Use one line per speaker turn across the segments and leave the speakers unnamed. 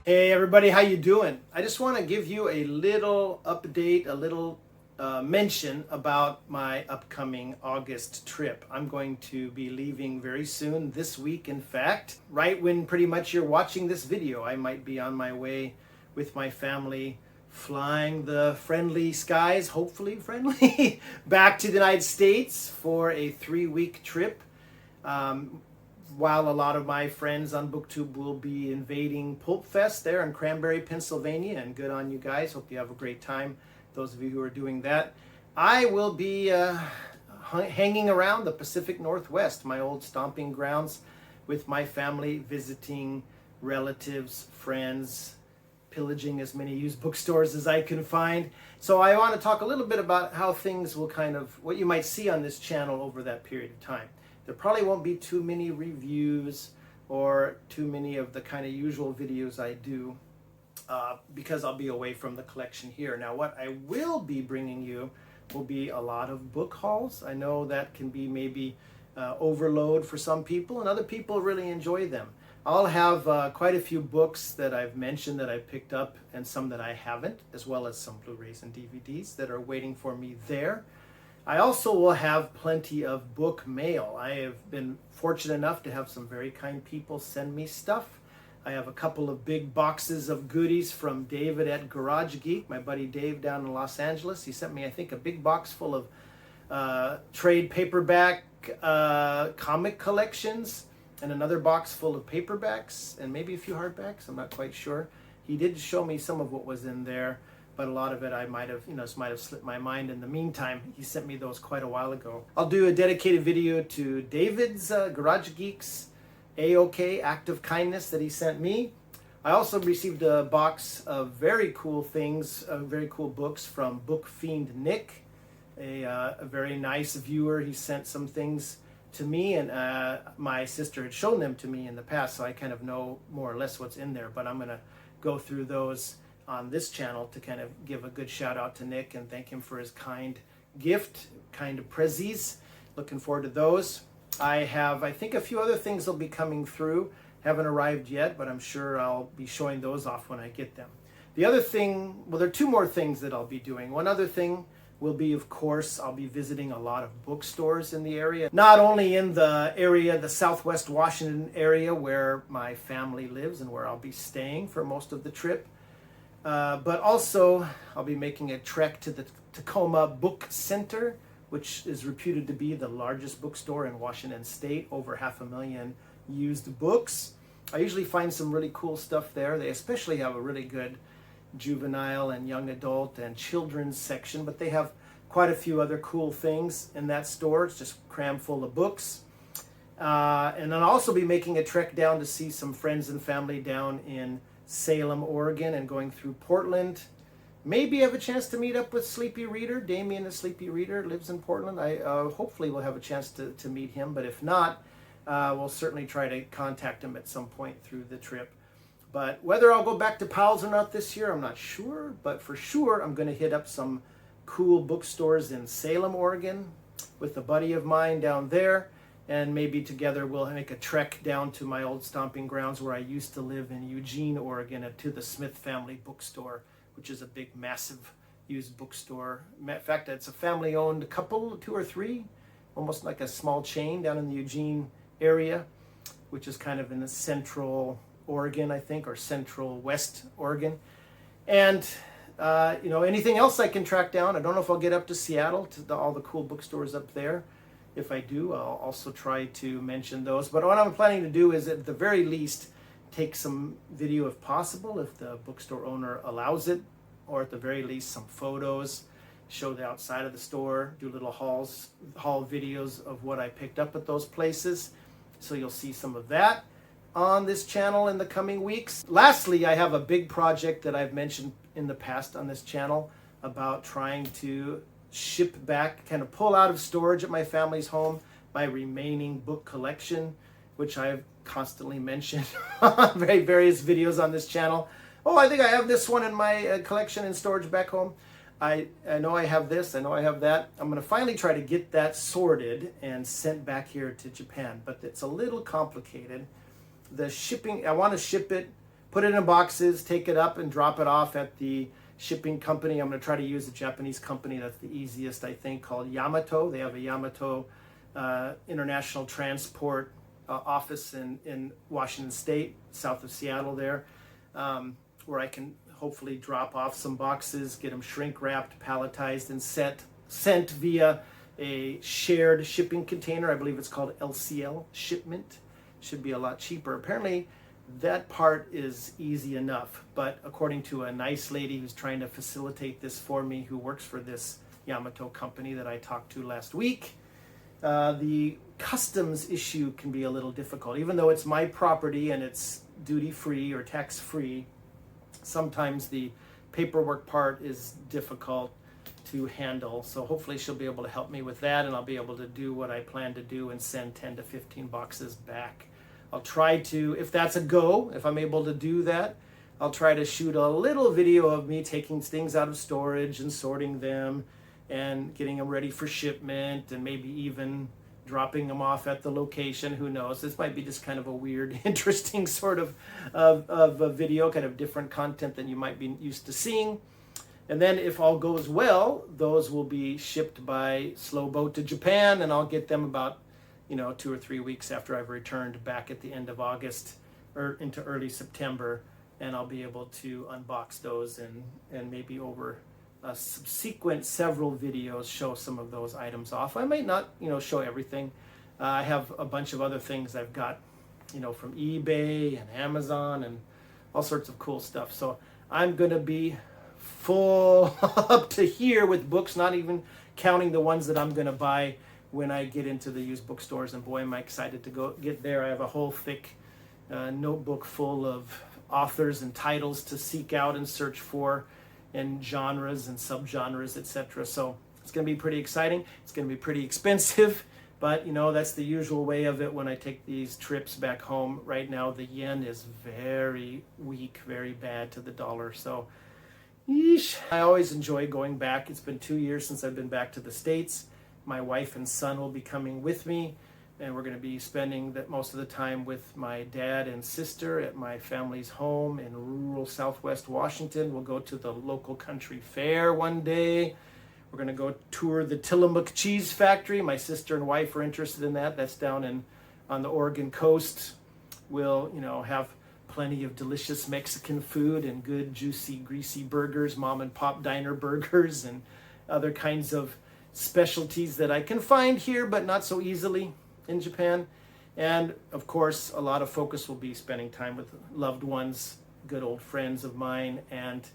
Hey everybody, how you doing? I just want to give you a little update, a little mention about my upcoming August trip. I'm going to be leaving very soon, this week in fact. Right when pretty much you're watching this video, I might be on my way with my family flying the friendly skies, hopefully friendly, back to the United States for a 3-week trip. While a lot of my friends on BookTube will be invading Pulp Fest there in Cranberry, Pennsylvania, and good on you guys. Hope you have a great time, those of you who are doing that. I will be hanging around the Pacific Northwest, my old stomping grounds, with my family, visiting relatives, friends, pillaging as many used bookstores as I can find. So I want to talk a little bit about how things will what you might see on this channel over that period of time. There probably won't be too many reviews or too many of the kind of usual videos I do because I'll be away from the collection here. Now what I will be bringing you will be a lot of book hauls. I know that can be maybe overload for some people, and other people really enjoy them. I'll have quite a few books that I've mentioned that I picked up and some that I haven't, as well as some Blu-rays and DVDs that are waiting for me there. I also will have plenty of book mail. I have been fortunate enough to have some very kind people send me stuff. I have a couple of big boxes of goodies from David at Garage Geek, my buddy Dave down in Los Angeles. He sent me, I think, a big box full of trade paperback comic collections and another box full of paperbacks and maybe a few hardbacks. I'm not quite sure. He did show me some of what was in there, but a lot of it I might have slipped my mind in the meantime. He sent me those quite a while ago. I'll do a dedicated video to David's Garage Geeks A-OK Act of Kindness that he sent me. I also received a box of very cool things, very cool books from Book Fiend Nick, a very nice viewer. He sent some things to me, and my sister had shown them to me in the past, so I kind of know more or less what's in there, but I'm going to go through those on this channel to kind of give a good shout out to Nick and thank him for his kind gift, kind of prezzies. Looking forward to those. I think a few other things will be coming through. Haven't arrived yet, but I'm sure I'll be showing those off when I get them. The other thing, well, there are two more things that I'll be doing. One other thing will be, of course, I'll be visiting a lot of bookstores in the area. Not only in the area, the Southwest Washington area where my family lives and where I'll be staying for most of the trip, but also I'll be making a trek to the Tacoma Book Center, which is reputed to be the largest bookstore in Washington State, over 500,000 used books. I usually find some really cool stuff there. They especially have a really good juvenile and young adult and children's section, but they have quite a few other cool things in that store. It's just crammed full of books. And I'll also be making a trek down to see some friends and family down in Salem, Oregon, and going through Portland. Maybe have a chance to meet up with Sleepy Reader. Damien, the Sleepy Reader, lives in Portland. I hopefully will have a chance to meet him, but if not, we'll certainly try to contact him at some point through the trip. But whether I'll go back to Powell's or not this year, I'm not sure, but for sure I'm going to hit up some cool bookstores in Salem, Oregon with a buddy of mine down there. And maybe together we'll make a trek down to my old stomping grounds where I used to live in Eugene, Oregon, to the Smith Family Bookstore, which is a big, massive used bookstore. In fact, it's a family-owned couple, 2 or 3, almost like a small chain down in the Eugene area, which is kind of in the central Oregon, I think, or central west Oregon. And anything else I can track down. I don't know if I'll get up to Seattle, to all the cool bookstores up there. If I do, I'll also try to mention those. But what I'm planning to do is, at the very least, take some video if possible, if the bookstore owner allows it, or at the very least some photos, show the outside of the store, do little haul videos of what I picked up at those places. So you'll see some of that on this channel in the coming weeks. Lastly, I have a big project that I've mentioned in the past on this channel about trying to ship back, kind of pull out of storage at my family's home, my remaining book collection, which I've constantly mentioned on various videos on this channel. Oh, I think I have this one in my collection in storage back home. I know I have this, I know I have that. I'm going to finally try to get that sorted and sent back here to Japan, but it's a little complicated. The shipping, I want to ship it put it in boxes, take it up and drop it off at the shipping company. I'm going to try to use a Japanese company. That's the easiest, I think, called Yamato. They have a Yamato International Transport office in Washington State, south of Seattle there, where I can hopefully drop off some boxes, get them shrink wrapped, palletized, and sent via a shared shipping container. I believe it's called LCL shipment. Should be a lot cheaper. Apparently that part is easy enough, but according to a nice lady who's trying to facilitate this for me, who works for this Yamato company that I talked to last week, the customs issue can be a little difficult. Even though it's my property and it's duty-free or tax-free, sometimes the paperwork part is difficult to handle. So hopefully she'll be able to help me with that, and I'll be able to do what I plan to do and send 10 to 15 boxes back. I'll try to, if that's a go, if I'm able to do that, I'll try to shoot a little video of me taking things out of storage and sorting them and getting them ready for shipment, and maybe even dropping them off at the location. Who knows? This might be just kind of a weird, interesting sort of a video, kind of different content than you might be used to seeing. And then if all goes well, those will be shipped by slow boat to Japan, and I'll get them about 2 or 3 weeks after I've returned back at the end of August or into early September, and I'll be able to unbox those and maybe over a subsequent several videos show some of those items off. I might not show everything. I have a bunch of other things I've got from eBay and Amazon and all sorts of cool stuff. So I'm gonna be full up to here with books, not even counting the ones that I'm gonna buy when I get into the used bookstores, and boy am I excited to go get there. I have a whole thick notebook full of authors and titles to seek out and search for, and genres and subgenres, etc. So it's going to be pretty exciting. It's going to be pretty expensive, but that's the usual way of it when I take these trips back home. Right now the yen is very weak, very bad to the dollar. So yeesh. I always enjoy going back. It's been 2 years since I've been back to the States. My wife and son will be coming with me, and we're going to be spending most of the time with my dad and sister at my family's home in rural Southwest Washington. We'll go to the local country fair one day. We're going to go tour the Tillamook Cheese Factory. My sister and wife are interested in that. That's down on the Oregon coast. We'll have plenty of delicious Mexican food and good juicy greasy burgers, mom and pop diner burgers, and other kinds of specialties that I can find here but not so easily in Japan. And of course a lot of focus will be spending time with loved ones, good old friends of mine, and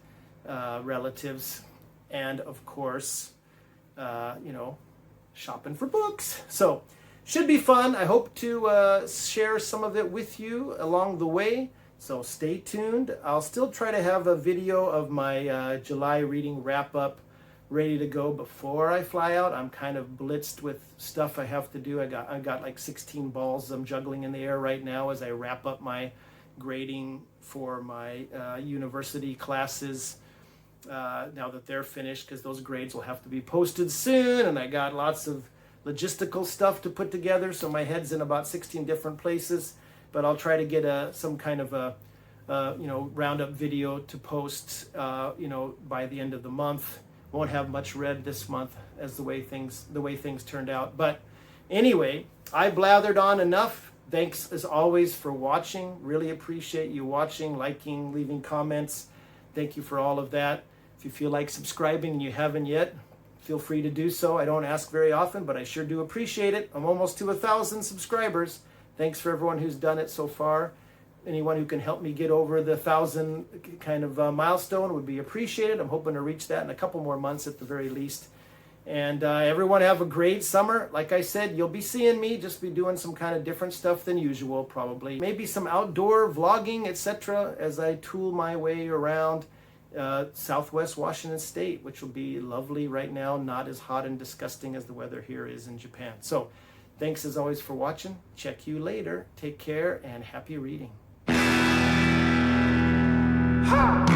relatives, and of course shopping for books. So should be fun. I hope to share some of it with you along the way, so stay tuned. I'll still try to have a video of my July reading wrap up ready to go before I fly out. I'm kind of blitzed with stuff I have to do. I got like 16 balls I'm juggling in the air right now as I wrap up my grading for my university classes now that they're finished, because those grades will have to be posted soon, and I got lots of logistical stuff to put together, so my head's in about 16 different places. But I'll try to get some kind of a roundup video to post by the end of the month. Won't have much read this month as the way things turned out. But anyway, I blathered on enough. Thanks as always for watching. Really appreciate you watching, liking, leaving comments. Thank you for all of that. If you feel like subscribing and you haven't yet, feel free to do so. I don't ask very often, but I sure do appreciate it. I'm almost to 1,000 subscribers. Thanks for everyone who's done it so far. Anyone who can help me get over the 1,000 kind of milestone would be appreciated. I'm hoping to reach that in a couple more months at the very least. And everyone have a great summer. Like I said, you'll be seeing me just be doing some kind of different stuff than usual, probably. Maybe some outdoor vlogging, etc. as I tool my way around Southwest Washington State, which will be lovely right now, not as hot and disgusting as the weather here is in Japan. So thanks as always for watching. Check you later. Take care and happy reading. Ha!